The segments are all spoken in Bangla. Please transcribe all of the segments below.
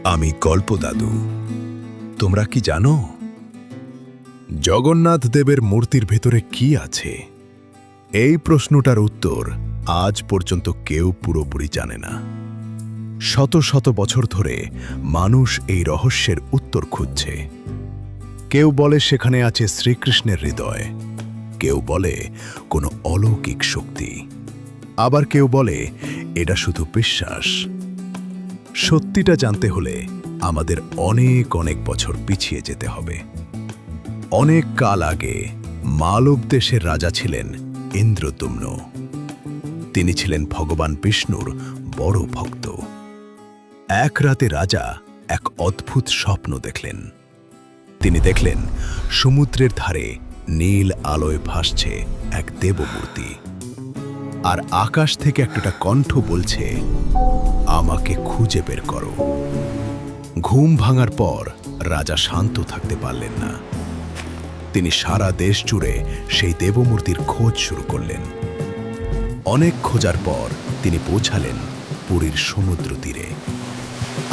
আমি গল্প দাদু। তোমরা কি জানো জগন্নাথ দেবের মূর্তির ভেতরে কি আছে? এই প্রশ্নটার উত্তর আজ পর্যন্ত কেউ পুরোপুরি জানে না। শত শত বছর ধরে মানুষ এই রহস্যের উত্তর খুঁজছে। কেউ বলে সেখানে আছে শ্রীকৃষ্ণের হৃদয়, কেউ বলে কোনো অলৌকিক শক্তি, আবার কেউ বলে এটা শুধু বিশ্বাস। সত্যিটা জানতে হলে আমাদের অনেক অনেক বছর পিছিয়ে যেতে হবে। অনেক কাল আগে মালব দেশের রাজা ছিলেন ইন্দ্রদ্যুম্ন। তিনি ছিলেন ভগবান বিষ্ণুর বড় ভক্ত। এক রাতে রাজা এক অদ্ভুত স্বপ্ন দেখলেন। তিনি দেখলেন সমুদ্রের ধারে নীল আলোয় ভাসছে এক দেবমূর্তি, আর আকাশ থেকে একটা কণ্ঠ বলছে, আমাকে খুঁজে বের করো। ঘুম ভাঙার পর রাজা শান্ত থাকতে পারলেন না। তিনি সারা দেশ জুড়ে সেই দেবমূর্তির খোঁজ শুরু করলেন। অনেক খোঁজার পর তিনি পৌঁছালেন পুরীর সমুদ্র তীরে।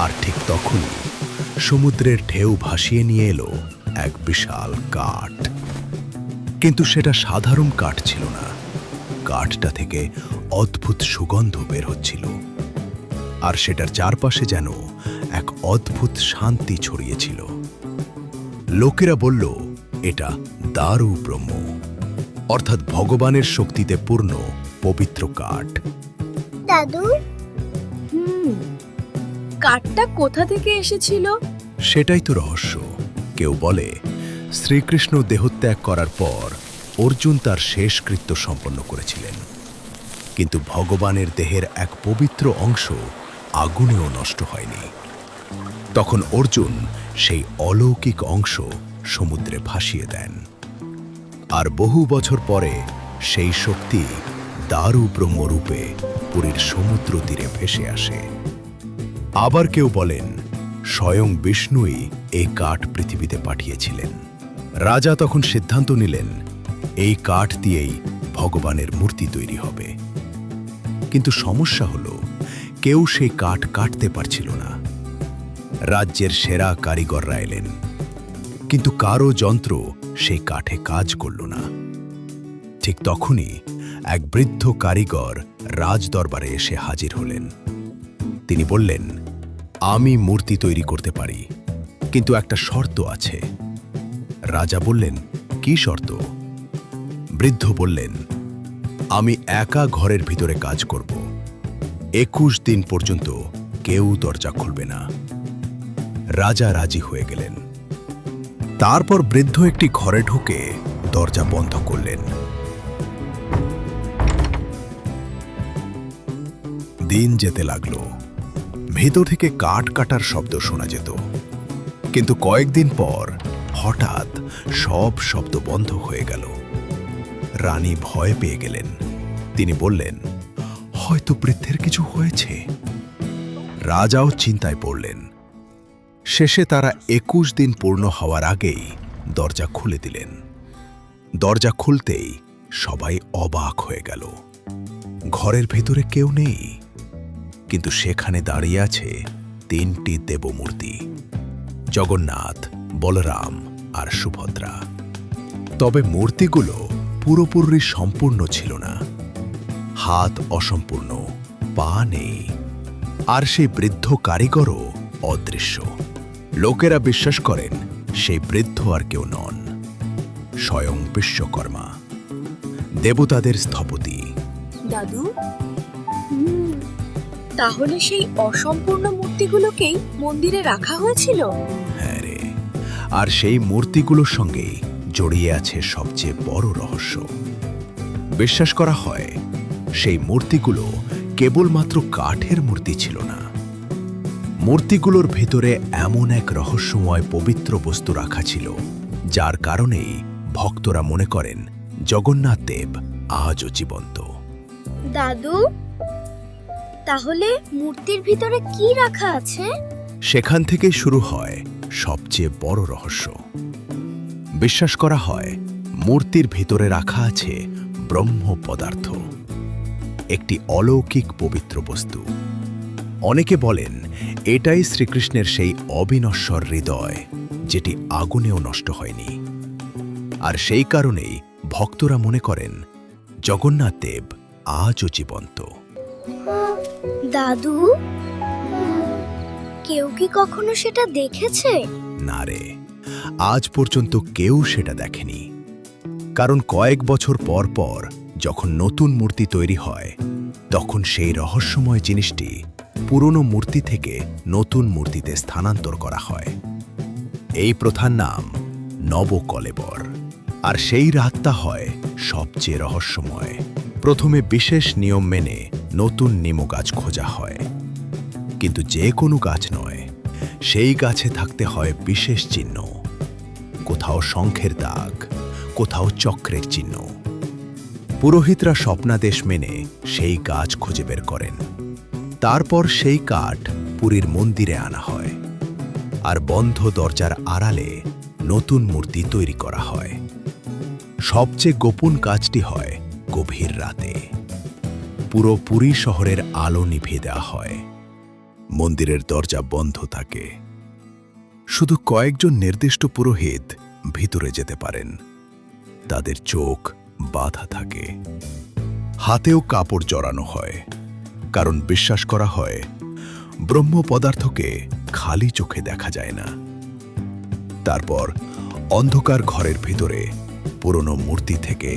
আর ঠিক তখনই সমুদ্রের ঢেউ ভাসিয়ে নিয়ে এলো এক বিশাল কাঠ। কিন্তু সেটা সাধারণ কাঠ ছিল না। কাঠটা থেকে অদ্ভুত সুগন্ধ বের হচ্ছিল, আর সেটার চারপাশে যেন এক অদ্ভুত শান্তি ছড়িয়েছিল। লোকেরা বলল এটা দারু ব্রহ্ম, অর্থাৎ ভগবানের শক্তিতে পূর্ণ পবিত্র কাঠ। দাদু, কাঠটা কোথা থেকে এসেছিল? সেটাই তো রহস্য। কেউ বলে শ্রীকৃষ্ণ দেহত্যাগ করার পর অর্জুন তার শেষকৃত্য সম্পন্ন করেছিলেন, কিন্তু ভগবানের দেহের এক পবিত্র অংশ আগুনেও নষ্ট হয়নি। তখন অর্জুন সেই অলৌকিক অংশ সমুদ্রে ভাসিয়ে দেন, আর বহু বছর পরে সেই শক্তি দারু ব্রহ্মরূপে পুরীর সমুদ্র তীরে ভেসে আসে। আবার কেউ বলেন স্বয়ং বিষ্ণুই এই কাঠ পৃথিবীতে পাঠিয়েছিলেন। রাজা তখন সিদ্ধান্ত নিলেন এই কাঠ দিয়েই ভগবানের মূর্তি তৈরি হবে। কিন্তু সমস্যা হলো কেউ সেই কাঠ কাটতে পারছিল না। রাজ্যের সেরা কারিগররা এলেন, কিন্তু কারো যন্ত্র সেই কাঠে কাজ করল না। ঠিক তখনই এক বৃদ্ধ কারিগর রাজদরবারে এসে হাজির হলেন। তিনি বললেন, আমি মূর্তি তৈরি করতে পারি, কিন্তু একটা শর্ত আছে। রাজা বললেন, কি শর্ত? বৃদ্ধ বললেন, আমি একা ঘরের ভিতরে কাজ করব। 21 দিন পর্যন্ত কেউ দরজা খুলবে না। রাজা রাজি হয়ে গেলেন। তারপর বৃদ্ধ একটি ঘরে ঢুকে দরজা বন্ধ করলেন। দিন যেতে লাগলো। ভেতর থেকে কাঠ কাটার শব্দ শোনা যেত, কিন্তু কয়েকদিন পর হঠাৎ সব শব্দ বন্ধ হয়ে গেল। রানী ভয় পেয়ে গেলেন। তিনি বললেন, হয়তো বৃদ্ধের কিছু হয়েছে। রাজাও চিন্তায় পড়লেন। শেষে তারা 21 দিন পূর্ণ হওয়ার আগেই দরজা খুলে দিলেন। দরজা খুলতেই সবাই অবাক হয়ে গেল। ঘরের ভেতরে কেউ নেই, কিন্তু সেখানে দাঁড়িয়ে আছে 3টি দেবমূর্তি, জগন্নাথ, বলরাম আর সুভদ্রা। তবে মূর্তিগুলো পুরোপুরি সম্পূর্ণ ছিল না। হাত অসম্পূর্ণ, পা নেই, আর সেই বৃদ্ধ কারিগরও অদৃশ্য। লোকেরা বিশ্বাস করেন সেই বৃদ্ধ আর কেউ নন, স্বয়ং বিশ্বকর্মা, দেবতাদের স্থপতি। দাদু, তাহলে সেই অসম্পূর্ণ মূর্তিগুলোকেই মন্দিরে রাখা হয়েছিল? হ্যাঁ রে, আর সেই মূর্তিগুলোর সঙ্গেই জড়িয়ে আছে সবচেয়ে বড় রহস্য। বিশ্বাস করা হয় সেই মূর্তিগুলো কেবলমাত্র কাঠের মূর্তি ছিল না। মূর্তিগুলোর ভেতরে এমন এক রহস্যময় পবিত্র বস্তু রাখা ছিল, যার কারণেই ভক্তরা মনে করেন জগন্নাথ দেব আজও জীবন্ত। দাদু, তাহলে মূর্তির ভিতরে কি রাখা আছে? সেখান থেকেই শুরু হয় সবচেয়ে বড় রহস্য। বিশ্বাস করা হয় মূর্তির ভিতরে রাখা আছে ব্রহ্ম পদার্থ, একটি অলৌকিক পবিত্র বস্তু। অনেকে বলেন এটাই শ্রীকৃষ্ণের সেই অবিনশ্বর হৃদয়, যেটি আগুনেও নষ্ট হয়নি। আর সেই কারণেই ভক্তরা মনে করেন জগন্নাথ দেব আজও জীবন্ত। দাদু, কেউ কি কখনো সেটা দেখেছে? না রে, আজ পর্যন্ত কেউ সেটা দেখেনি। কারণ কয়েক বছর পর পর যখন নতুন মূর্তি তৈরি হয়, তখন সেই রহস্যময় জিনিসটি পুরনো মূর্তি থেকে নতুন মূর্তিতে স্থানান্তর করা হয়। এই প্রথার নাম নবকলেবর। আর সেই রাতটা হয় সবচেয়ে রহস্যময়। প্রথমে বিশেষ নিয়ম মেনে নতুন নিম গাছ খোঁজা হয়, কিন্তু যে কোনো গাছ নয়, সেই গাছে থাকতে হয় বিশেষ চিহ্ন। কোথাও শঙ্খের দাগ, কোথাও চক্রের চিহ্ন। পুরোহিতরা স্বপ্নাদেশ মেনে সেই গাছ খুঁজে বের করেন। তারপর সেই কাঠ পুরীর মন্দিরে আনা হয়, আর বন্ধ দরজার আড়ালে নতুন মূর্তি তৈরি করা হয়। সবচেয়ে গোপন কাজটি হয় গভীর রাতে। পুরো পুরী শহরের আলো নিভিয়ে দেওয়া হয়। মন্দিরের দরজা বন্ধ থাকে। শুধু কয়েকজন নির্দিষ্ট পুরোহিত ভিতরে যেতে পারেন। তাদের চোখ বাঁধা থাকে। হাতেও কাপড় জড়ানো হয়, কারণ বিশ্বাস করা হয় ব্রহ্ম পদার্থকে খালি চোখে দেখা যায় না। তারপর অন্ধকার ঘরের ভিতরে পুরনো মূর্তি থেকে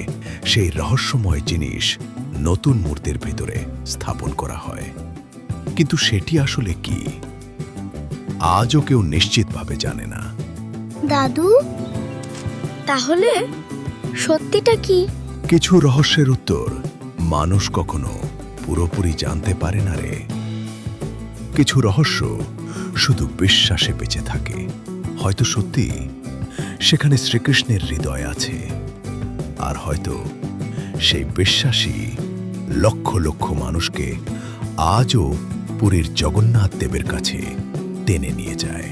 সেই রহস্যময় জিনিস নতুন মূর্তির ভিতরে স্থাপন করা হয়। কিন্তু সেটি আসলে কি, আজও কেউ নিশ্চিতভাবে জানে না। দাদু, তাহলে সত্যিটা কি? কিছু রহস্যের উত্তর মানুষ কখনো পুরোপুরি জানতে পারে না রে। কিছু রহস্য শুধু বিশ্বাসে বেঁচে থাকে। হয়তো সত্যি সেখানে শ্রীকৃষ্ণের হৃদয় আছে, আর হয়তো সেই বিশ্বাসী লক্ষ লক্ষ মানুষকে আজও পুরীর জগন্নাথ দেবের কাছে টেনে নিয়ে যায়।